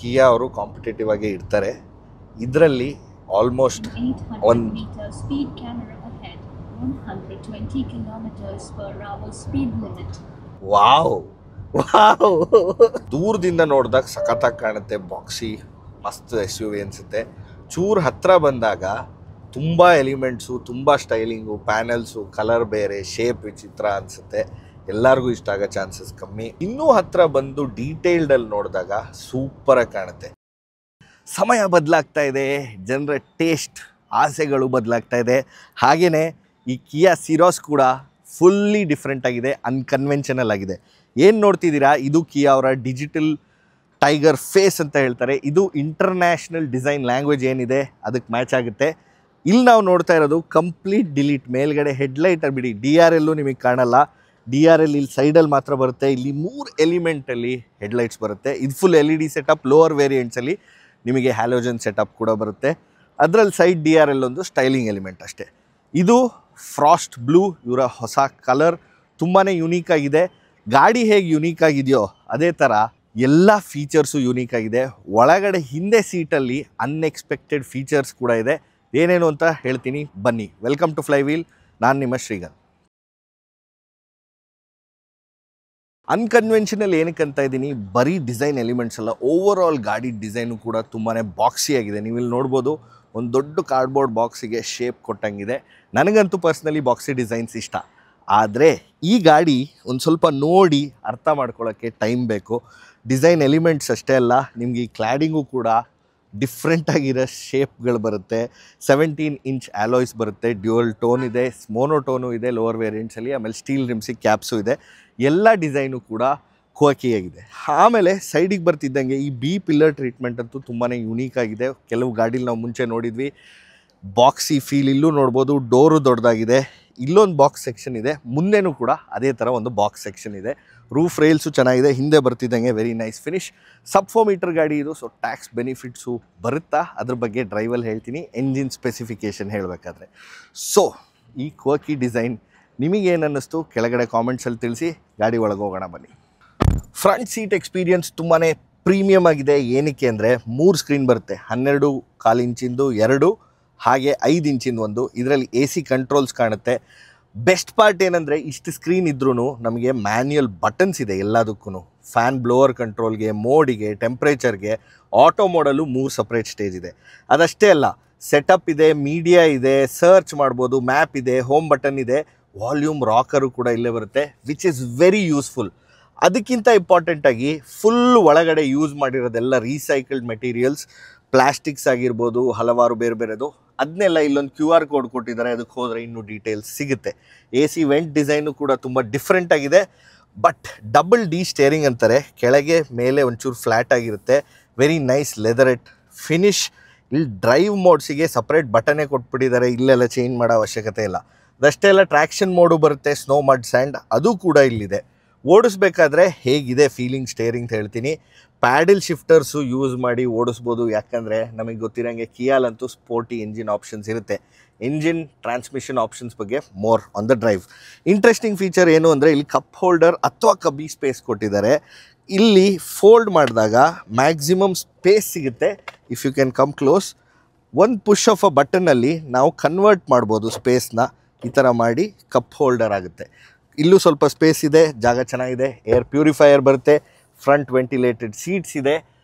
ಕಿಯಾ ಅವರು ಕಾಂಪಿಟೇಟಿವ್ ಆಗಿ ಇರ್ತಾರೆ. ಇದರಲ್ಲಿ ಆಲ್ಮೋಸ್ಟ್ ಒಂದು ವಾವ್ ವಾವ್ ದೂರದಿಂದ ನೋಡಿದಾಗ ಸಖತ್ತಾಗಿ ಕಾಣುತ್ತೆ. ಬಾಕ್ಸಿ ಮಸ್ತ್ SUV ಅನಿಸುತ್ತೆ. ಚೂರು ಹತ್ತಿರ ಬಂದಾಗ ತುಂಬ ಎಲಿಮೆಂಟ್ಸು, ತುಂಬ ಸ್ಟೈಲಿಂಗು, ಪ್ಯಾನಲ್ಸು, ಕಲರ್ ಬೇರೆ, ಶೇಪ್ ವಿಚಿತ್ರ ಅನಿಸುತ್ತೆ. ಎಲ್ಲರಿಗೂ ಇಷ್ಟ ಆಗೋ ಚಾನ್ಸಸ್ ಕಮ್ಮಿ. ಇನ್ನೂ ಹತ್ತಿರ ಬಂದು ಡೀಟೇಲ್ಡಲ್ಲಿ ನೋಡಿದಾಗ ಸೂಪರಾಗಿ ಕಾಣುತ್ತೆ. ಸಮಯ ಬದಲಾಗ್ತಾ ಇದೆ, ಜನರ ಟೇಸ್ಟ್ ಆಸೆಗಳು ಬದಲಾಗ್ತಾ ಇದೆ. ಹಾಗೆಯೇ ಈ ಕಿಯಾ ಸಿರಾಸ್ ಕೂಡ ಫುಲ್ಲಿ ಡಿಫ್ರೆಂಟ್ ಆಗಿದೆ, ಅನ್ಕನ್ವೆನ್ಷನಲ್ ಆಗಿದೆ. ಏನು ನೋಡ್ತಿದ್ದೀರಾ, ಇದು ಕಿಯಾ ಅವರ ಡಿಜಿಟಲ್ ಟೈಗರ್ ಫೇಸ್ ಅಂತ ಹೇಳ್ತಾರೆ. ಇದು ಇಂಟರ್ನ್ಯಾಷನಲ್ ಡಿಸೈನ್ ಲ್ಯಾಂಗ್ವೇಜ್ ಏನಿದೆ ಅದಕ್ಕೆ ಮ್ಯಾಚ್ ಆಗುತ್ತೆ. ಇಲ್ಲಿ ನಾವು ನೋಡ್ತಾ ಇರೋದು ಕಂಪ್ಲೀಟ್ ಡಿಲೀಟ್. ಮೇಲ್ಗಡೆ ಹೆಡ್ಲೈಟ್ ಬಿಡಿ, DRL ನಿಮಗೆ ಕಾಣಲ್ಲ. DRL ಇಲ್ಲಿ ಸೈಡಲ್ಲಿ ಮಾತ್ರ ಬರುತ್ತೆ. ಇಲ್ಲಿ 3 ಎಲಿಮೆಂಟಲ್ಲಿ ಹೆಡ್ಲೈಟ್ಸ್ ಬರುತ್ತೆ. ಇದು ಫುಲ್ LED ಸೆಟಪ್. ಲೋವರ್ ವೇರಿಯಂಟ್ಸಲ್ಲಿ ನಿಮಗೆ ಹ್ಯಾಲೋಜನ್ ಸೆಟಪ್ ಕೂಡ ಬರುತ್ತೆ. ಅದರಲ್ಲಿ ಸೈಡ್ DRL ಒಂದು ಸ್ಟೈಲಿಂಗ್ ಎಲಿಮೆಂಟ್ ಅಷ್ಟೇ. ಇದು ಫ್ರಾಸ್ಟ್ ಬ್ಲೂ, ಇವರ ಹೊಸ ಕಲರ್, ತುಂಬಾ ಯುನೀಕ್ ಆಗಿದೆ. ಗಾಡಿ ಹೇಗೆ ಯುನೀಕ್ ಆಗಿದೆಯೋ ಅದೇ ಥರ ಎಲ್ಲ ಫೀಚರ್ಸು ಯುನೀಕ್ ಆಗಿದೆ. ಒಳಗಡೆ ಹಿಂದೆ ಸೀಟಲ್ಲಿ ಅನ್ಎಕ್ಸ್ಪೆಕ್ಟೆಡ್ ಫೀಚರ್ಸ್ ಕೂಡ ಇದೆ. ಏನೇನು ಅಂತ ಹೇಳ್ತೀನಿ ಬನ್ನಿ. Welcome to flywheel. ನಾನು ನಿಮ್ಮ ಶ್ರೀಗಂಧ್. ಅನ್ಕನ್ವೆನ್ಷನಲ್ ಏನಕ್ಕೆ ಅಂತ ಇದ್ದೀನಿ, ಬರೀ ಡಿಸೈನ್ ಎಲಿಮೆಂಟ್ಸ್ ಅಲ್ಲ, ಓವರ್ ಆಲ್ ಗಾಡಿ ಡಿಸೈನು ಕೂಡ ತುಂಬಾ ಬಾಕ್ಸಿ ಆಗಿದೆ. ನೀವು ಇಲ್ಲಿ ನೋಡ್ಬೋದು, ಒಂದು ದೊಡ್ಡ ಕಾರ್ಡ್ಬೋರ್ಡ್ ಬಾಕ್ಸಿಗೆ ಶೇಪ್ ಕೊಟ್ಟಂಗಿದೆ. ನನಗಂತೂ ಪರ್ಸ್ನಲಿ ಬಾಕ್ಸಿ ಡಿಸೈನ್ಸ್ ಇಷ್ಟ. ಆದರೆ ಈ ಗಾಡಿ ಒಂದು ಸ್ವಲ್ಪ ನೋಡಿ ಅರ್ಥ ಮಾಡ್ಕೊಳ್ಳೋಕ್ಕೆ ಟೈಮ್ ಬೇಕು. ಡಿಸೈನ್ ಎಲಿಮೆಂಟ್ಸ್ ಅಷ್ಟೇ ಅಲ್ಲ, ನಿಮಗೆ ಈ ಕ್ಲಾಡಿಂಗು ಕೂಡ ಡಿಫ್ರೆಂಟಾಗಿರೋ ಶೇಪ್ಗಳು ಬರುತ್ತೆ. 17 ಇಂಚ್ ಆಲೋಯ್ಸ್ ಬರುತ್ತೆ. ಡ್ಯುಯಲ್ ಟೋನ್ ಇದೆ, ಮೋನೋಟೋನು ಇದೆ ಲೋವರ್ ವೇರಿಯಂಟ್ಸಲ್ಲಿ. ಆಮೇಲೆ ಸ್ಟೀಲ್ ರಿಮ್ಸಿಗೆ ಕ್ಯಾಪ್ಸು ಇದೆ. ಎಲ್ಲ ಡಿಸೈನು ಕೂಡ ಕ್ವಾಕಿಯಾಗಿದೆ. ಆಮೇಲೆ ಸೈಡಿಗೆ ಬರ್ತಿದ್ದಂಗೆ ಈ B ಪಿಲ್ಲರ್ ಟ್ರೀಟ್ಮೆಂಟ್ ಅಂತೂ ತುಂಬಾ ಯುನೀಕ್ ಆಗಿದೆ. ಕೆಲವು ಗಾಡೀಲಿ ನಾವು ಮುಂಚೆ ನೋಡಿದ್ವಿ, ಬಾಕ್ಸಿ ಫೀಲ್ ಇಲ್ಲೂ ನೋಡ್ಬೋದು. ಡೋರು ದೊಡ್ಡದಾಗಿದೆ. ಇಲ್ಲೊಂದು ಬಾಕ್ಸ್ ಸೆಕ್ಷನ್ ಇದೆ, ಮುಂದೆನೂ ಕೂಡ ಅದೇ ಥರ ಒಂದು ಬಾಕ್ಸ್ ಸೆಕ್ಷನ್ ಇದೆ. ರೂಫ್ ರೈಲ್ಸು ಚೆನ್ನಾಗಿದೆ. ಹಿಂದೆ ಬರ್ತಿದ್ದಂಗೆ ವೆರಿ ನೈಸ್ ಫಿನಿಶ್. ಸಬ್ 4 ಮೀಟರ್ ಗಾಡಿ ಇದು, ಸೊ ಟ್ಯಾಕ್ಸ್ ಬೆನಿಫಿಟ್ಸು ಬರುತ್ತಾ ಅದ್ರ ಬಗ್ಗೆ ಡ್ರೈವಲ್ಲಿ ಹೇಳ್ತೀನಿ, ಎಂಜಿನ್ ಸ್ಪೆಸಿಫಿಕೇಷನ್ ಹೇಳಬೇಕಾದ್ರೆ. ಸೊ ಈ ಕ್ವರ್ಕಿ ಡಿಸೈನ್ ನಿಮಗೇನು ಅನ್ನಿಸ್ತು ಕೆಳಗಡೆ ಕಾಮೆಂಟ್ಸಲ್ಲಿ ತಿಳಿಸಿ. ಗಾಡಿ ಒಳಗೆ ಹೋಗೋಣ ಬನ್ನಿ. ಫ್ರಂಟ್ ಸೀಟ್ ಎಕ್ಸ್ಪೀರಿಯನ್ಸ್ ತುಂಬಾ ಪ್ರೀಮಿಯಮ್ ಆಗಿದೆ. ಏನಕ್ಕೆ ಅಂದರೆ 3 ಸ್ಕ್ರೀನ್ ಬರುತ್ತೆ. 12.25 ಇಂಚಿಂದು 2, ಹಾಗೆ 5 ಇಂಚಿಂದು 1. ಇದರಲ್ಲಿ AC ಕಂಟ್ರೋಲ್ಸ್ ಕಾಣುತ್ತೆ. ಬೆಸ್ಟ್ ಪಾರ್ಟ್ ಏನಂದರೆ ಇಷ್ಟು ಸ್ಕ್ರೀನ್ ಇದ್ರೂ ನಮಗೆ ಮ್ಯಾನ್ಯುಯಲ್ ಬಟನ್ಸ್ ಇದೆ ಎಲ್ಲದಕ್ಕೂ. ಫ್ಯಾನ್ ಬ್ಲೋವರ್ ಕಂಟ್ರೋಲ್ಗೆ, ಮೋಡಿಗೆ, ಟೆಂಪ್ರೇಚರ್ಗೆ, ಆಟೋ ಮೋಡಲ್ಲೂ 3 ಸಪ್ರೇಟ್ ಸ್ಟೇಜ್ ಇದೆ. ಅದಷ್ಟೇ ಅಲ್ಲ, ಸೆಟಪ್ ಇದೆ, ಮೀಡಿಯಾ ಇದೆ, ಸರ್ಚ್ ಮಾಡ್ಬೋದು, ಮ್ಯಾಪ್ ಇದೆ, ಹೋಮ್ ಬಟನ್ ಇದೆ, ವಾಲ್ಯೂಮ್ ರಾಕರು ಕೂಡ ಇಲ್ಲೇ ಬರುತ್ತೆ, ವಿಚ್ ಇಸ್ ವೆರಿ ಯೂಸ್ಫುಲ್. ಅದಕ್ಕಿಂತ ಇಂಪಾರ್ಟೆಂಟಾಗಿ ಫುಲ್ ಒಳಗಡೆ ಯೂಸ್ ಮಾಡಿರೋದೆಲ್ಲ ರೀಸೈಕಲ್ಡ್ ಮೆಟೀರಿಯಲ್ಸ್, ಪ್ಲಾಸ್ಟಿಕ್ಸ್ ಆಗಿರ್ಬೋದು, ಹಲವಾರು ಬೇರೆ ಬೇರೆದು. ಅದನ್ನೆಲ್ಲ ಇಲ್ಲೊಂದು QR ಕೋಡ್ ಕೊಟ್ಟಿದ್ದಾರೆ. ಅದಕ್ಕೆ ಹೋದರೆ ಇನ್ನೂ ಡೀಟೇಲ್ಸ್ ಸಿಗುತ್ತೆ. AC ವೆಂಟ್ ಡಿಸೈನು ಕೂಡ ತುಂಬ ಡಿಫ್ರೆಂಟ್ ಆಗಿದೆ. ಬಟ್ ಡಬಲ್ D ಸ್ಟೇರಿಂಗ್ ಅಂತಾರೆ. ಕೆಳಗೆ ಮೇಲೆ ಒಂಚೂರು ಫ್ಲ್ಯಾಟ್ ಆಗಿರುತ್ತೆ. Very nice leatherette finish. ಇಲ್ಲಿ ಡ್ರೈವ್ ಮೋಡ್ಸಿಗೆ ಸಪ್ರೇಟ್ ಬಟನೇ ಕೊಟ್ಬಿಟ್ಟಿದ್ದಾರೆ. ಇಲ್ಲೆಲ್ಲ ಚೇಂಜ್ ಮಾಡೋ ಅವಶ್ಯಕತೆ ಇಲ್ಲ. ಅದಷ್ಟೇ ಅಲ್ಲ, ಟ್ರ್ಯಾಕ್ಷನ್ ಮೋಡು ಬರುತ್ತೆ, ಸ್ನೋ ಮಡ್ ಸ್ಯಾಂಡ್, ಅದು ಕೂಡ ಇಲ್ಲಿದೆ. ಓಡಿಸ್ಬೇಕಾದ್ರೆ ಹೇಗಿದೆ ಫೀಲಿಂಗ್ ಸ್ಟೇರಿಂಗ್ ಅಂತ ಹೇಳ್ತೀನಿ. ಪ್ಯಾಡಲ್ ಶಿಫ್ಟರ್ಸು ಯೂಸ್ ಮಾಡಿ ಓಡಿಸ್ಬೋದು. ಯಾಕಂದರೆ ನಮಗೆ ಗೊತ್ತಿರೋಂಗೆ ಕಿಯಾಲಂತೂ ಸ್ಪೋರ್ಟಿ ಎಂಜಿನ್ ಆಪ್ಷನ್ಸ್ ಇರುತ್ತೆ. ಎಂಜಿನ್ ಟ್ರಾನ್ಸ್ಮಿಷನ್ ಆಪ್ಷನ್ಸ್ ಬಗ್ಗೆ more on the drive. Interesting feature ಏನು ಅಂದರೆ ಇಲ್ಲಿ ಕಪ್ ಹೋಲ್ಡರ್ ಅಥವಾ ಕಬ್ಬಿ ಸ್ಪೇಸ್ ಕೊಟ್ಟಿದ್ದಾರೆ. ಇಲ್ಲಿ ಫೋಲ್ಡ್ ಮಾಡಿದಾಗ ಮ್ಯಾಕ್ಸಿಮಮ್ ಸ್ಪೇಸ್ ಸಿಗುತ್ತೆ. If you can come close, ಒಂದು ಪುಷ್ ಆಫ್ ಅ ಬಟನ್ನಲ್ಲಿ ನಾವು ಕನ್ವರ್ಟ್ ಮಾಡ್ಬೋದು ಸ್ಪೇಸ್ನ. ಈ ಥರ ಮಾಡಿ ಕಪ್ ಹೋಲ್ಡರ್ ಆಗುತ್ತೆ. ಇಲ್ಲೂ ಸ್ವಲ್ಪ ಸ್ಪೇಸ್ ಇದೆ, ಜಾಗ ಚೆನ್ನಾಗಿದೆ. ಏರ್ ಪ್ಯೂರಿಫೈಯರ್ ಬರುತ್ತೆ. ಫ್ರಂಟ್ ವೆಂಟಿಲೇಟೆಡ್ ಸೀಟ್ಸ್ ಇದೆ.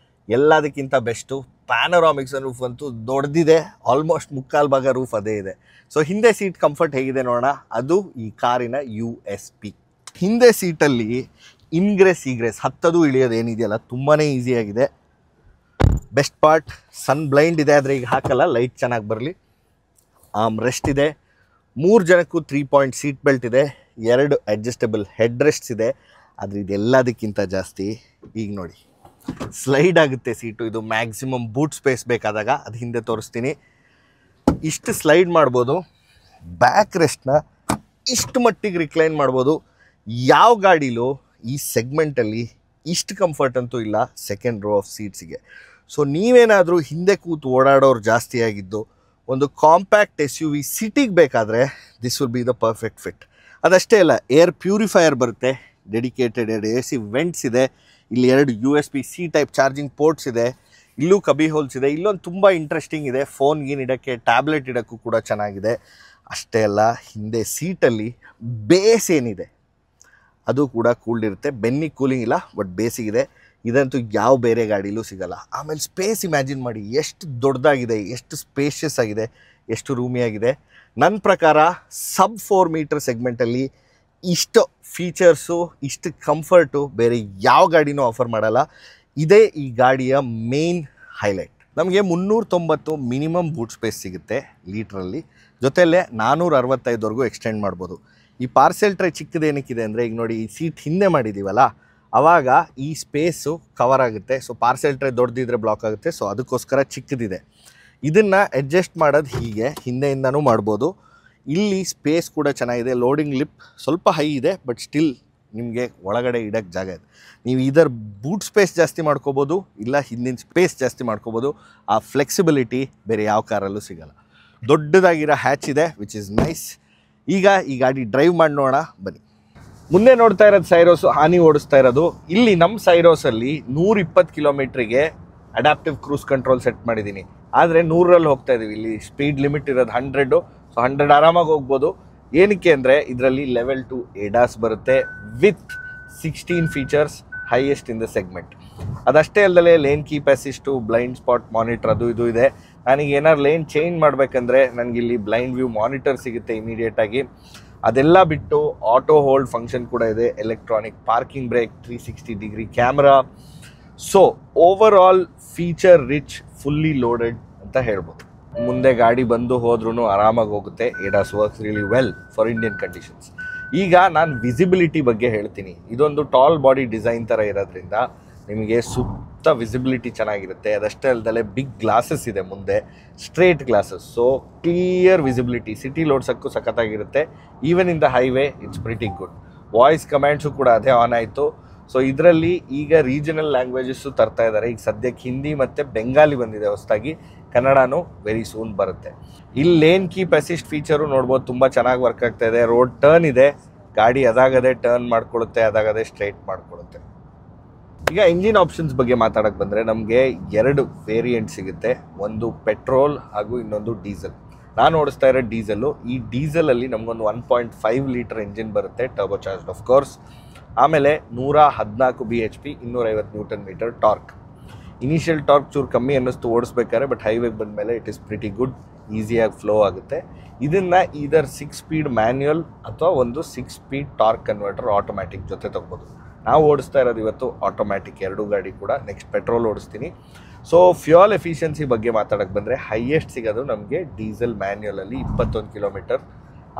ಎಲ್ಲದಕ್ಕಿಂತ ಬೆಸ್ಟು ಪ್ಯಾನರಾಮಿಕ್ಸ್ ರೂಫ್ ಅಂತೂ ದೊಡ್ಡದಿದೆ. ಆಲ್ಮೋಸ್ಟ್ 3/4 ಭಾಗ ರೂಫ್ ಅದೇ ಇದೆ. ಸೊ ಹಿಂದೆ ಸೀಟ್ ಕಂಫರ್ಟ್ ಹೇಗಿದೆ ನೋಡೋಣ. ಅದು ಈ ಕಾರಿನ USP. ಹಿಂದೆ ಸೀಟಲ್ಲಿ ಇಗ್ರೆಸ್ ಹತ್ತದು ಇಳಿಯೋದು ಏನಿದೆಯಲ್ಲ, ತುಂಬಾ ಈಸಿಯಾಗಿದೆ. ಬೆಸ್ಟ್ ಪಾರ್ಟ್, ಸನ್ ಬ್ಲೈಂಡ್ ಇದೆ, ಆದರೆ ಈಗ ಹಾಕಲ್ಲ, ಲೈಟ್ ಚೆನ್ನಾಗಿ ಬರಲಿ. ರೆಸ್ಟ್ ಇದೆ. 3 ಜನಕ್ಕೂ 3 ಪಾಯಿಂಟ್ ಸೀಟ್ ಬೆಲ್ಟ್ ಇದೆ. 2 ಅಡ್ಜಸ್ಟಬಲ್ ಹೆಡ್ ರೆಸ್ಟ್ಸ್ ಇದೆ. ಆದರೆ ಇದೆಲ್ಲದಕ್ಕಿಂತ ಜಾಸ್ತಿ ಈಗ ನೋಡಿ, ಸ್ಲೈಡ್ ಆಗುತ್ತೆ ಸೀಟು. ಇದು ಮ್ಯಾಕ್ಸಿಮಮ್ ಬೂಟ್ ಸ್ಪೇಸ್ ಬೇಕಾದಾಗ, ಅದು ಹಿಂದೆ ತೋರಿಸ್ತೀನಿ. ಇಷ್ಟು ಸ್ಲೈಡ್ ಮಾಡ್ಬೋದು. ಬ್ಯಾಕ್ ರೆಸ್ಟ್ನ ಇಷ್ಟು ಮಟ್ಟಿಗೆ ರಿಕ್ಲೈನ್ ಮಾಡ್ಬೋದು. ಯಾವ ಗಾಡೀಲೂ ಈ ಸೆಗ್ಮೆಂಟಲ್ಲಿ ಇಷ್ಟು ಕಂಫರ್ಟ್ ಅಂತೂ ಇಲ್ಲ ಸೆಕೆಂಡ್ ರೋ ಆಫ್ ಸೀಟ್ಸಿಗೆ. ಸೊ ನೀವೇನಾದರೂ ಹಿಂದೆ ಕೂತು ಓಡಾಡೋರು ಜಾಸ್ತಿ ಆಗಿದ್ದು, ಒಂದು ಕಾಂಪ್ಯಾಕ್ಟ್ SUV ಸಿಟಿಗೆ ಬೇಕಾದರೆ this will be the perfect fit. ಅದಷ್ಟೇ ಅಲ್ಲ, ಏರ್ ಪ್ಯೂರಿಫೈಯರ್ ಬರುತ್ತೆ, ಡೆಡಿಕೇಟೆಡ್ AC ವೆಂಟ್ಸ್ ಇದೆ. ಇಲ್ಲಿ 2 USB C type charging ports ಇದೆ. ಇಲ್ಲೂ ಕಬಿ ಹೋಲ್ಸ್ ಇದೆ. ಇಲ್ಲೊಂದು ತುಂಬ ಇಂಟ್ರೆಸ್ಟಿಂಗ್ ಇದೆ, ಫೋನ್ಗೇನು ಇಡೋಕ್ಕೆ, ಟ್ಯಾಬ್ಲೆಟ್ ಇಡೋಕ್ಕೂ ಕೂಡ ಚೆನ್ನಾಗಿದೆ. ಅಷ್ಟೇ ಅಲ್ಲ, ಹಿಂದೆ ಸೀಟಲ್ಲಿ ಬೇಸ್ ಏನಿದೆ ಅದು ಕೂಡ ಕೂಲ್ಡ್ ಇರುತ್ತೆ. ಬೆನ್ನಿಗೆ ಕೂಲಿಂಗ್ ಇಲ್ಲ, ಬಟ್ ಬೇಸಿಗಿದೆ. ಇದಂತೂ ಯಾವ ಬೇರೆ ಗಾಡಿಲೂ ಸಿಗಲ್ಲ. ಆಮೇಲೆ ಸ್ಪೇಸ್ ಇಮ್ಯಾಜಿನ್ ಮಾಡಿ, ಎಷ್ಟು ದೊಡ್ಡದಾಗಿದೆ, ಎಷ್ಟು ಸ್ಪೇಷಿಯಸ್ ಆಗಿದೆ, ಎಷ್ಟು ರೂಮಿಯಾಗಿದೆ. ನನ್ನ ಪ್ರಕಾರ ಸಬ್ 4 ಮೀಟರ್ ಸೆಗ್ಮೆಂಟಲ್ಲಿ ಇಷ್ಟು ಫೀಚರ್ಸು, ಇಷ್ಟು ಕಂಫರ್ಟು ಬೇರೆ ಯಾವ ಗಾಡಿನೂ ಆಫರ್ ಮಾಡಲ್ಲ. ಇದೇ ಈ ಗಾಡಿಯ ಮೇನ್ ಹೈಲೈಟ್. ನಮಗೆ 390 ಮಿನಿಮಮ್ ಬೂಟ್ ಸ್ಪೇಸ್ ಸಿಗುತ್ತೆ ಲೀಟ್ರಲ್ಲಿ, ಜೊತೆಯಲ್ಲೇ 465ವರೆಗೂ ಎಕ್ಸ್ಟೆಂಡ್ ಮಾಡ್ಬೋದು. ಈ ಪಾರ್ಸೆಲ್ ಟ್ರೈ ಚಿಕ್ಕದೇನಕ್ಕಿದೆ ಅಂದರೆ, ಈಗ ನೋಡಿ ಈ ಸೀಟ್ ಹಿಂದೆ ಮಾಡಿದ್ದೀವಲ್ಲ, ಆವಾಗ ಈ ಸ್ಪೇಸು ಕವರ್ ಆಗುತ್ತೆ. ಸೊ ಪಾರ್ಸೆಲ್ ಟ್ರೈ ದೊಡ್ಡದಿದ್ರೆ ಬ್ಲಾಕ್ ಆಗುತ್ತೆ, ಸೊ ಅದಕ್ಕೋಸ್ಕರ ಚಿಕ್ಕದಿದೆ. ಇದನ್ನು ಅಡ್ಜಸ್ಟ್ ಮಾಡೋದು ಹೀಗೆ ಹಿಂದೆಯಿಂದನೂ ಮಾಡ್ಬೋದು. ಇಲ್ಲಿ ಸ್ಪೇಸ್ ಕೂಡ ಚೆನ್ನಾಗಿದೆ. ಲೋಡಿಂಗ್ ಲಿಪ್ ಸ್ವಲ್ಪ ಹೈ ಇದೆ, ಬಟ್ ಸ್ಟಿಲ್ ನಿಮಗೆ ಒಳಗಡೆ ಇಡೋಕ್ಕೆ ಜಾಗ ಇದೆ. ನೀವು ಇದರ ಬೂಟ್ ಸ್ಪೇಸ್ ಜಾಸ್ತಿ ಮಾಡ್ಕೋಬೋದು, ಇಲ್ಲ ಹಿಂದಿನ ಸ್ಪೇಸ್ ಜಾಸ್ತಿ ಮಾಡ್ಕೋಬೋದು. ಆ ಫ್ಲೆಕ್ಸಿಬಿಲಿಟಿ ಬೇರೆ ಯಾವ ಕಾರಲ್ಲೂ ಸಿಗಲ್ಲ. ದೊಡ್ಡದಾಗಿರೋ ಹ್ಯಾಚ್ ಇದೆ, ವಿಚ್ ಇಸ್ ನೈಸ್. ಈಗ ಈ ಗಾಡಿ ಡ್ರೈವ್ ಮಾಡಿ ನೋಡೋಣ ಬನ್ನಿ. ಮುಂದೆ ನೋಡ್ತಾ ಇರೋದು ಸೈರೋಸು, ಹಾನಿ ಓಡಿಸ್ತಾ ಇರೋದು. ಇಲ್ಲಿ ನಮ್ಮ ಸೈರೋಸಲ್ಲಿ 120 ಕಿಲೋಮೀಟ್ರಿಗೆ ಅಡ್ಯಾಪ್ಟಿವ್ ಕ್ರೂಸ್ ಕಂಟ್ರೋಲ್ ಸೆಟ್ ಮಾಡಿದ್ದೀನಿ. ಆದರೆ 100ರಲ್ಲಿ ಹೋಗ್ತಾ ಇದ್ದೀವಿ. ಇಲ್ಲಿ ಸ್ಪೀಡ್ ಲಿಮಿಟ್ ಇರೋದು 100, ಸೊ 100 ಆರಾಮಾಗಿ ಹೋಗ್ಬೋದು. ಏನಕ್ಕೆ ಅಂದರೆ ಇದರಲ್ಲಿ ಲೆವೆಲ್ 2 ADAS ಬರುತ್ತೆ with 16 features, highest in the segment. ಅದಷ್ಟೇ ಅಲ್ಲದೆ lane keep assist, blind spot monitor ಅದು ಇದು ಇದೆ. ನನಗೆ ಏನಾದ್ರು ಲೇನ್ ಚೇಂಜ್ ಮಾಡಬೇಕಂದ್ರೆ ನನಗಿಲ್ಲಿ ಬ್ಲೈಂಡ್ ವ್ಯೂ ಮಾನಿಟರ್ ಸಿಗುತ್ತೆ ಇಮಿಡಿಯೇಟಾಗಿ. ಅದೆಲ್ಲ ಬಿಟ್ಟು ಆಟೋ ಹೋಲ್ಡ್ ಫಂಕ್ಷನ್ ಕೂಡ ಇದೆ, electronic parking brake, 360 degree camera. So over all feature rich, fully loaded ಅಂತ ಹೇಳ್ಬೋದು. ಮುಂದೆ ಗಾಡಿ ಬಂದು ಹೋದ್ರೂ ಆರಾಮಾಗಿ ಹೋಗುತ್ತೆ. ADAS works really well for Indian conditions. ಈಗ ನಾನು ವಿಸಿಬಿಲಿಟಿ ಬಗ್ಗೆ ಹೇಳ್ತೀನಿ. ಇದೊಂದು ಟಾಲ್ ಬಾಡಿ ಡಿಸೈನ್ ಥರ ಇರೋದ್ರಿಂದ ನಿಮಗೆ ಸುತ್ತ ವಿಸಿಬಿಲಿಟಿ ಚೆನ್ನಾಗಿರುತ್ತೆ. ಅದಷ್ಟೇ ಅಲ್ಲದೆ ಬಿಗ್ ಗ್ಲಾಸಸ್ ಇದೆ ಮುಂದೆ, straight glasses, so clear visibility. City ಓಡಿಸೋಕ್ಕೂ ಸಖತ್ತಾಗಿರುತ್ತೆ. Even in the highway it's pretty good. Voice commands ಕೂಡ ಅದೇ ಆನ್ ಆಯಿತು. ಸೊ ಇದರಲ್ಲಿ ಈಗ ರೀಜನಲ್ ಲ್ಯಾಂಗ್ವೇಜಸ್ಸು ತರ್ತಾ ಇದ್ದಾರೆ. ಈಗ ಸದ್ಯಕ್ಕೆ ಹಿಂದಿ ಮತ್ತು ಬೆಂಗಾಲಿ ಬಂದಿದೆ ಹೊಸದಾಗಿ, ಕನ್ನಡನೂ ವೆರಿ ಸೂನ್ ಬರುತ್ತೆ. ಇಲ್ಲಿ ಲೇನ್ ಕೀಪ್ ಅಸಿಸ್ಟ್ ಫೀಚರು ನೋಡ್ಬೋದು, ತುಂಬ ಚೆನ್ನಾಗಿ ವರ್ಕ್ ಆಗ್ತಾ ಇದೆ. ರೋಡ್ ಟರ್ನ್ ಇದೆ, ಗಾಡಿ ಅದಾಗದೆ ಟರ್ನ್ ಮಾಡ್ಕೊಳ್ಳುತ್ತೆ, ಅದಾಗದೆ ಸ್ಟ್ರೈಟ್ ಮಾಡ್ಕೊಳ್ಳುತ್ತೆ. ಈಗ ಇಂಜಿನ್ ಆಪ್ಷನ್ಸ್ ಬಗ್ಗೆ ಮಾತಾಡೋಕ್ಕೆ ಬಂದರೆ ನಮಗೆ 2 ವೇರಿಯಂಟ್ ಸಿಗುತ್ತೆ. ಒಂದು ಪೆಟ್ರೋಲ್ ಹಾಗೂ ಇನ್ನೊಂದು ಡೀಸೆಲ್. ನಾನು ಓಡಿಸ್ತಾ ಇರೋ ಡೀಸೆಲ್ಲು. ಈ ಡೀಸೆಲಲ್ಲಿ ನಮಗೊಂದು 1.5 ಲೀಟರ್ ಇಂಜಿನ್ ಬರುತ್ತೆ, ಟರ್ಬೋ ಚಾರ್ಜ್ಡ್ ಆಫ್ ಕೋರ್ಸ್. ಆಮೇಲೆ 114 BHP, 250 newton metre torque. Initial torque ಚೂರು ಕಮ್ಮಿ ಅನ್ನಿಸ್ತು ಓಡಿಸ್ಬೇಕಾದ್ರೆ, ಬಟ್ ಹೈವೇಗೆ ಬಂದಮೇಲೆ ಇಟ್ ಇಸ್ ಪ್ರಿಟಿ ಗುಡ್, ಈಸಿಯಾಗಿ ಫ್ಲೋ ಆಗುತ್ತೆ. ಇದನ್ನು ಈದರ್ 6 ಸ್ಪೀಡ್ ಮ್ಯಾನ್ಯುಯಲ್ ಅಥವಾ ಒಂದು 6 ಸ್ಪೀಡ್ ಟಾರ್ಕ್ ಕನ್ವರ್ಟರ್ ಆಟೋಮ್ಯಾಟಿಕ್ ಜೊತೆ ತೊಗ್ಬೋದು. ನಾವು ಓಡಿಸ್ತಾ ಇರೋದು ಇವತ್ತು ಆಟೋಮ್ಯಾಟಿಕ್ 2 ಗಾಡಿ ಕೂಡ. ನೆಕ್ಸ್ಟ್ ಪೆಟ್ರೋಲ್ ಓಡಿಸ್ತೀನಿ. ಸೊ ಫ್ಯೂಯಲ್ ಎಫಿಷಿಯನ್ಸಿ ಬಗ್ಗೆ ಮಾತಾಡೋಕ್ಕೆ ಬಂದರೆ ಹೈಯೆಸ್ಟ್ ಸಿಗೋದು ನಮಗೆ ಡೀಸೆಲ್ ಮ್ಯಾನ್ಯುಯಲಲ್ಲಿ 21 ಕಿಲೋಮೀಟರ್,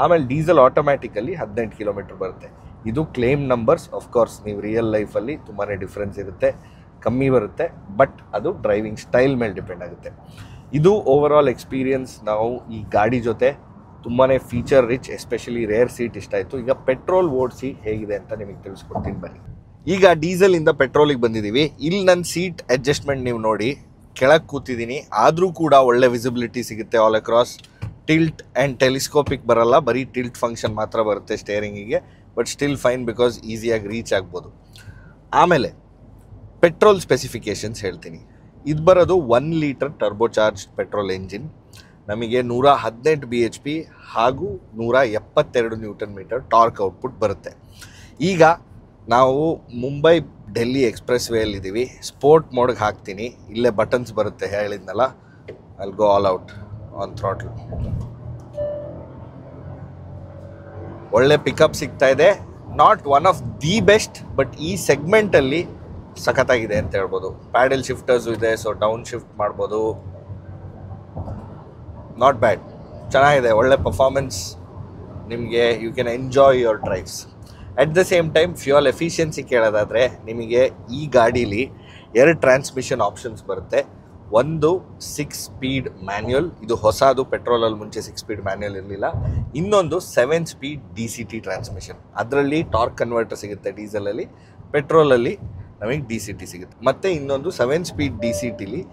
ಆಮೇಲೆ ಡೀಸೆಲ್ ಆಟೋಮ್ಯಾಟಿಕಲ್ಲಿ 18 ಕಿಲೋಮೀಟರ್ ಬರುತ್ತೆ. ಇದು ಕ್ಲೇಮ್ ನಂಬರ್ಸ್. ಆಫ್ಕೋರ್ಸ್ ನೀವು ರಿಯಲ್ ಲೈಫಲ್ಲಿ ತುಂಬಾ ಡಿಫ್ರೆನ್ಸ್ ಇರುತ್ತೆ, ಕಮ್ಮಿ ಬರುತ್ತೆ, ಬಟ್ ಅದು ಡ್ರೈವಿಂಗ್ ಸ್ಟೈಲ್ ಮೇಲೆ ಡಿಪೆಂಡ್ ಆಗುತ್ತೆ. ಇದು ಓವರ್ ಆಲ್ ಎಕ್ಸ್ಪೀರಿಯನ್ಸ್. ನಾವು ಈ ಗಾಡಿ ಜೊತೆ ತುಂಬಾ feature rich, especially rear seat ಇಷ್ಟ ಆಯಿತು. ಈಗ ಪೆಟ್ರೋಲ್ ಓಡಿಸಿ ಹೇಗಿದೆ ಅಂತ ನಿಮಗೆ ತಿಳಿಸ್ಕೊಡ್ತೀನಿ ಬನ್ನಿ. ಈಗ ಡೀಸೆಲಿಂದ ಪೆಟ್ರೋಲಿಗೆ ಬಂದಿದ್ದೀವಿ. ಇಲ್ಲಿ ನನ್ನ ಸೀಟ್ ಅಡ್ಜಸ್ಟ್ಮೆಂಟ್ ನೀವು ನೋಡಿ, ಕೆಳಗೆ ಕೂತಿದ್ದೀನಿ, ಆದರೂ ಕೂಡ ಒಳ್ಳೆ ವಿಸಿಬಿಲಿಟಿ ಸಿಗುತ್ತೆ all across. Tilt and telescopic ಬರಲ್ಲ, ಬರೀ ಟಿಲ್ಟ್ ಫಂಕ್ಷನ್ ಮಾತ್ರ ಬರುತ್ತೆ ಸ್ಟೇರಿಂಗಿಗೆ, ಬಟ್ ಸ್ಟಿಲ್ ಫೈನ್ ಬಿಕಾಸ್ ಈಸಿಯಾಗಿ ರೀಚ್ ಆಗ್ಬೋದು. ಆಮೇಲೆ ಪೆಟ್ರೋಲ್ ಸ್ಪೆಸಿಫಿಕೇಷನ್ಸ್ ಹೇಳ್ತೀನಿ. ಇದು ಬರೋದು 1 litre turbo charge petrol engine. ನಮಗೆ 118 BHP ಹಾಗೂ 172 ನ್ಯೂಟನ್ ಮೀಟರ್ ಟಾರ್ಕ್ ಔಟ್ಪುಟ್ ಬರುತ್ತೆ. ಈಗ ನಾವು ಮುಂಬೈ ಡೆಲ್ಲಿ ಎಕ್ಸ್ಪ್ರೆಸ್ ವೇಯಲ್ಲಿದ್ದೀವಿ. ಸ್ಪೋರ್ಟ್ ಮೋಡ್ಗೆ ಹಾಕ್ತೀನಿ. ಇಲ್ಲೇ ಬಟನ್ಸ್ ಬರುತ್ತೆ, ಹೇಳಿದ್ನಲ್ಲ, ಅಲ್ಲಿ go all out on throttle. ಒಳ್ಳೆ ಪಿಕಪ್ ಸಿಗ್ತಾ ಇದೆ. Not one of the best, but ಈ ಸೆಗ್ಮೆಂಟಲ್ಲಿ ಸಖತ್ತಾಗಿದೆ ಅಂತ ಹೇಳ್ಬೋದು. ಪ್ಯಾಡಲ್ ಶಿಫ್ಟರ್ಸು ಇದೆ, ಸೊ ಡೌನ್ ಶಿಫ್ಟ್ ಮಾಡ್ಬೋದು. ನಾಟ್ ಬ್ಯಾಡ್, ಚೆನ್ನಾಗಿದೆ, ಒಳ್ಳೆ ಪರ್ಫಾರ್ಮೆನ್ಸ್. ನಿಮಗೆ you can enjoy your drives. At the same time fuel efficiency ಕೇಳೋದಾದರೆ ನಿಮಗೆ ಈ ಗಾಡೀಲಿ 2 ಟ್ರಾನ್ಸ್ಮಿಷನ್ ಆಪ್ಷನ್ಸ್ ಬರುತ್ತೆ. ಒಂದು 6 ಸ್ಪೀಡ್ ಮ್ಯಾನ್ಯುಯಲ್, ಇದು ಹೊಸದು, ಪೆಟ್ರೋಲಲ್ಲಿ ಮುಂಚೆ 6 ಸ್ಪೀಡ್ ಮ್ಯಾನ್ಯುಯಲ್ ಇರಲಿಲ್ಲ. ಇನ್ನೊಂದು 7 ಸ್ಪೀಡ್ DCT ಟ್ರಾನ್ಸ್ಮಿಷನ್. ಅದರಲ್ಲಿ ಟಾರ್ಕ್ ಕನ್ವರ್ಟರ್ ಸಿಗುತ್ತೆ ಡೀಸೆಲಲ್ಲಿ, ಪೆಟ್ರೋಲಲ್ಲಿ ನಮಗೆ DCT ಸಿಗುತ್ತೆ. ಮತ್ತು ಇನ್ನೊಂದು 7 ಸ್ಪೀಡ್ DCTಲಿ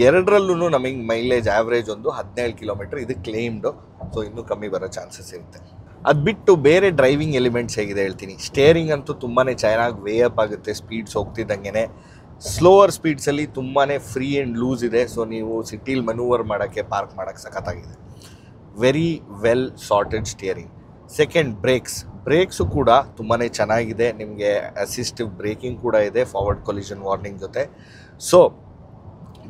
2ರಲ್ಲೂ ನಮಗೆ ಮೈಲೇಜ್ ಆ್ಯಾವ್ರೇಜ್ ಒಂದು 17 ಕಿಲೋಮೀಟರ್. ಇದು ಕ್ಲೇಮ್ಡು, ಸೊ ಇನ್ನೂ ಕಮ್ಮಿ ಬರೋ ಚಾನ್ಸಸ್ ಇರುತ್ತೆ. ಅದು ಬಿಟ್ಟು ಬೇರೆ ಡ್ರೈವಿಂಗ್ ಎಲಿಮೆಂಟ್ಸ್ ಹೇಗಿದೆ ಹೇಳ್ತೀನಿ. ಸ್ಟೇರಿಂಗ್ ಅಂತೂ ತುಂಬಾ ಚೆನ್ನಾಗಿ ವೇ ಅಪ್ ಆಗುತ್ತೆ ಸ್ಪೀಡ್ಸ್ ಹೋಗ್ತಿದ್ದಂಗೆ. ಸ್ಲೋವರ್ ಸ್ಪೀಡ್ಸಲ್ಲಿ ತುಂಬಾ ಫ್ರೀ ಆ್ಯಂಡ್ ಲೂಸ್ ಇದೆ. ಸೊ ನೀವು ಸಿಟೀಲಿ ಮನೂವರ್ ಮಾಡೋಕ್ಕೆ ಪಾರ್ಕ್ ಮಾಡೋಕ್ಕೆ ಸಖತ್ತಾಗಿದೆ. Very well sorted steering. Second, brakes ಕೂಡ ತುಂಬಾ ಚೆನ್ನಾಗಿದೆ. ನಿಮಗೆ ಅಸಿಸ್ಟಿವ್ ಬ್ರೇಕಿಂಗ್ ಕೂಡ ಇದೆ ಫಾರ್ವರ್ಡ್ ಕೊಲಿಷನ್ ವಾರ್ನಿಂಗ್ ಜೊತೆ. ಸೊ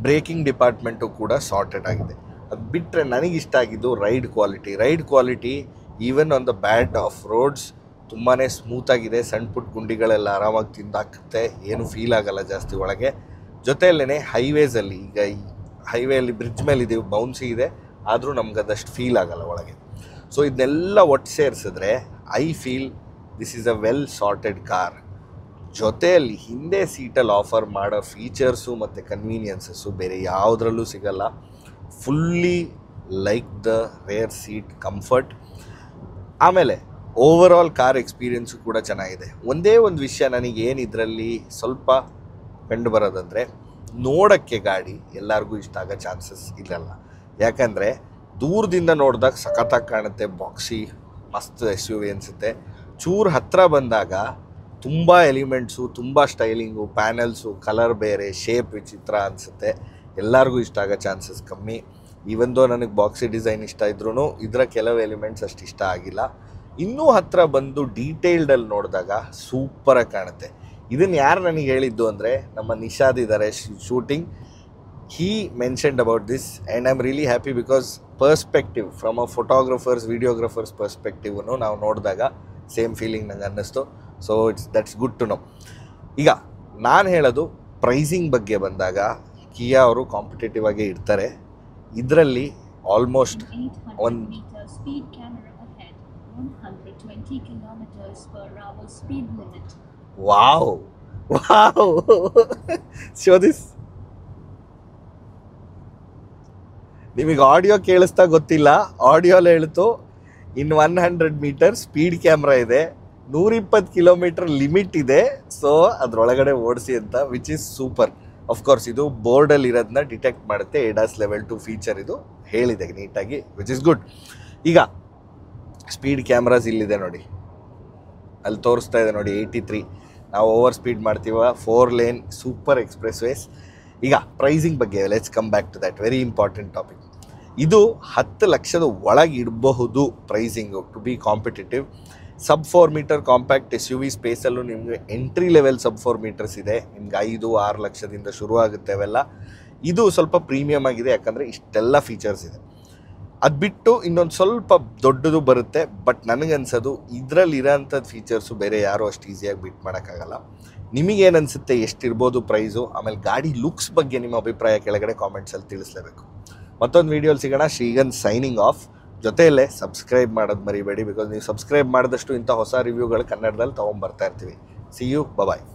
ಬ್ರೇಕಿಂಗ್ ಡಿಪಾರ್ಟ್ಮೆಂಟು ಕೂಡ ಸಾರ್ಟೆಡ್ ಆಗಿದೆ. ಅದು ಬಿಟ್ಟರೆ ನನಗಿಷ್ಟ ಆಗಿದ್ದು ride quality even on the bad of roads ತುಂಬಾ ಸ್ಮೂತಾಗಿದೆ. ಸಣ್ಣ ಪುಟ್ಟ ಗುಂಡಿಗಳೆಲ್ಲ ಆರಾಮಾಗಿ ತಿಂದಾಕುತ್ತೆ, ಏನು ಫೀಲ್ ಆಗಲ್ಲ ಜಾಸ್ತಿ ಒಳಗೆ. ಜೊತೆಯಲ್ಲೇ ಹೈವೇಸಲ್ಲಿ, ಈಗ ಈ ಹೈವೇಯಲ್ಲಿ ಬ್ರಿಡ್ಜ್ ಮೇಲೆ ಇದೀವಿ, ಬೌನ್ಸಿ ಇದೆ, ಆದರೂ ನಮ್ಗೆ ಅದಷ್ಟು ಫೀಲ್ ಆಗಲ್ಲ ಒಳಗೆ. ಸೊ ಇದನ್ನೆಲ್ಲ ಒಟ್ಟು ಸೇರಿಸಿದ್ರೆ I feel this is a well sorted car. ಜೊತೆಯಲ್ಲಿ ಹಿಂದೆ ಸೀಟಲ್ಲಿ ಆಫರ್ ಮಾಡೋ ಫೀಚರ್ಸು ಮತ್ತು ಕನ್ವೀನಿಯನ್ಸಸ್ಸು ಬೇರೆ ಯಾವುದ್ರಲ್ಲೂ ಸಿಗಲ್ಲ. Fully like the rear seat comfort. ಆಮೇಲೆ ಓವರ್ ಆಲ್ ಕಾರ್ ಎಕ್ಸ್ಪೀರಿಯೆನ್ಸು ಕೂಡ ಚೆನ್ನಾಗಿದೆ. ಒಂದೇ ಒಂದು ವಿಷಯ ನನಗೆ ಏನು ಇದರಲ್ಲಿ ಸ್ವಲ್ಪ ಕಂಡು ಬರೋದಂದರೆ, ನೋಡೋಕ್ಕೆ ಗಾಡಿ ಎಲ್ಲರಿಗೂ ಇಷ್ಟ ಆಗೋ ಚಾನ್ಸಸ್ ಇರಲ್ಲ. ಯಾಕಂದರೆ ದೂರದಿಂದ ನೋಡಿದಾಗ ಸಖತ್ತಾಗಿ ಕಾಣುತ್ತೆ, ಬಾಕ್ಸಿ ಮಸ್ತ್ SUV ಅನಿಸುತ್ತೆ. ಚೂರು ಹತ್ತಿರ ಬಂದಾಗ ತುಂಬ ಎಲಿಮೆಂಟ್ಸು, ತುಂಬ ಸ್ಟೈಲಿಂಗು, ಪ್ಯಾನಲ್ಸು, ಕಲರ್ ಬೇರೆ, ಶೇಪ್ ವಿಚಿತ್ರ ಅನಿಸುತ್ತೆ. ಎಲ್ಲರಿಗೂ ಇಷ್ಟ ಆಗೋ ಚಾನ್ಸಸ್ ಕಮ್ಮಿ. ಈವಂದೋ ನನಗೆ ಬಾಕ್ಸಿ ಡಿಸೈನ್ ಇಷ್ಟ ಇದ್ರೂ ಇದರ ಕೆಲವು ಎಲಿಮೆಂಟ್ಸ್ ಅಷ್ಟು ಇಷ್ಟ ಆಗಿಲ್ಲ. ಇನ್ನೂ ಹತ್ತಿರ ಬಂದು ಡೀಟೇಲ್ಡಲ್ಲಿ ನೋಡಿದಾಗ ಸೂಪರಾಗಿ ಕಾಣುತ್ತೆ. ಇದನ್ನು ಯಾರು ನನಗೆ ಹೇಳಿದ್ದು ಅಂದರೆ, ನಮ್ಮ ನಿಷಾದ್ ಇದ್ದಾರೆ shooting. he mentioned about this and I'm really happy because perspective from a photographer's videographer's perspective ನಾವು ನೋಡಿದಾಗ ಸೇಮ್ ಫೀಲಿಂಗ್ ನಂಗೆ ಅನ್ನಿಸ್ತು. So that's good to know. ಈಗ ನಾನು ಹೇಳೋದು ಪ್ರೈಸಿಂಗ್ ಬಗ್ಗೆ ಬಂದಾಗ ಕಿಯಾ ಅವರು ಕಾಂಪಿಟೇಟಿವ್ ಆಗೇ ಇರ್ತಾರೆ. ಇದರಲ್ಲಿ ಆಲ್ಮೋಸ್ಟ್ ಒಂದು ವಾವ್ ಶೋ ದಿಸ್. ನಿಮಗೆ ಆಡಿಯೋ ಕೇಳಿಸ್ತಾ ಗೊತ್ತಿಲ್ಲ, ಆಡಿಯೋಲ್ಲಿ ಹೇಳ್ತು ಇನ್ 100 ಮೀಟರ್ ಸ್ಪೀಡ್ ಕ್ಯಾಮ್ರಾ ಇದೆ, 120 ಕಿಲೋಮೀಟರ್ ಲಿಮಿಟ್ ಇದೆ, ಸೊ ಅದರೊಳಗಡೆ ಓಡಿಸಿ ಅಂತ, ವಿಚ್ ಈಸ್ ಸೂಪರ್. ಅಫ್ಕೋರ್ಸ್ ಇದು ಬೋರ್ಡಲ್ಲಿ ಇರೋದನ್ನ ಡಿಟೆಕ್ಟ್ ಮಾಡುತ್ತೆ, ADAS ಲೆವೆಲ್ 2 ಫೀಚರ್ ಇದು ಹೇಳಿದೆ ನೀಟಾಗಿ, ವಿಚ್ ಇಸ್ ಗುಡ್. ಈಗ ಸ್ಪೀಡ್ ಕ್ಯಾಮ್ರಾಸ್ ಇಲ್ಲಿದೆ ನೋಡಿ, ಅಲ್ಲಿ ತೋರಿಸ್ತಾ ಇದೆ ನೋಡಿ 83. ನಾವು ಓವರ್ ಸ್ಪೀಡ್ ಮಾಡ್ತೀವ, 4 ಲೇನ್ ಸೂಪರ್ ಎಕ್ಸ್ಪ್ರೆಸ್ ವೇಸ್. ಈಗ ಪ್ರೈಸಿಂಗ್ ಬಗ್ಗೆ let's come back to that very important topic. ಇದು 10 ಲಕ್ಷದ ಒಳಗೆ ಇಡಬಹುದು pricing to be competitive. Sub 4 metre compact SUV ಸ್ಪೇಸಲ್ಲೂ ನಿಮಗೆ ಎಂಟ್ರಿ ಲೆವೆಲ್ ಸಬ್ 4 ಮೀಟರ್ಸ್ ಇದೆ, ನಿಮ್ಗೆ 5-6 ಲಕ್ಷದಿಂದ ಶುರು ಆಗುತ್ತೆ ಅವೆಲ್ಲ. ಇದು ಸ್ವಲ್ಪ ಪ್ರೀಮಿಯಮ್ ಆಗಿದೆ ಯಾಕಂದರೆ ಇಷ್ಟೆಲ್ಲ ಫೀಚರ್ಸ್ ಇದೆ. ಅದು ಬಿಟ್ಟು ಇನ್ನೊಂದು ಸ್ವಲ್ಪ ದೊಡ್ಡದು ಬರುತ್ತೆ, ಬಟ್ ನನಗನ್ಸೋದು ಇದರಲ್ಲಿರೋಂಥದ್ದು ಫೀಚರ್ಸು ಬೇರೆ ಯಾರೂ ಅಷ್ಟು ಈಸಿಯಾಗಿ ಬಿಟ್ ಮಾಡೋಕ್ಕಾಗಲ್ಲ. ನಿಮಗೇನು ಅನಿಸುತ್ತೆ, ಎಷ್ಟಿರ್ಬೋದು ಪ್ರೈಸು? ಆಮೇಲೆ ಗಾಡಿ ಲುಕ್ಸ್ ಬಗ್ಗೆ ನಿಮ್ಮ ಅಭಿಪ್ರಾಯ ಕೆಳಗಡೆ ಕಾಮೆಂಟ್ಸಲ್ಲಿ ತಿಳಿಸ್ಲೇಬೇಕು. ಮತ್ತೊಂದು ವೀಡಿಯೋಲಿ ಸಿಗೋಣ. ಶ್ರೀಗನ್ ಸೈನಿಂಗ್ ಆಫ್. ಜೊತೆಯಲ್ಲೇ ಸಬ್ಸ್ಕ್ರೈಬ್ ಮಾಡೋದು ಮರಿಬೇಡಿ, ಬಿಕಾಸ್ ನೀವು ಸಬ್ಸ್ಕ್ರೈಬ್ ಮಾಡಿದಷ್ಟು ಇಂಥ ಹೊಸ ರಿವ್ಯೂಗಳು ಕನ್ನಡದಲ್ಲಿ ತೊಗೊಂಬರ್ತಾ ಇರ್ತೀವಿ. See you, bye.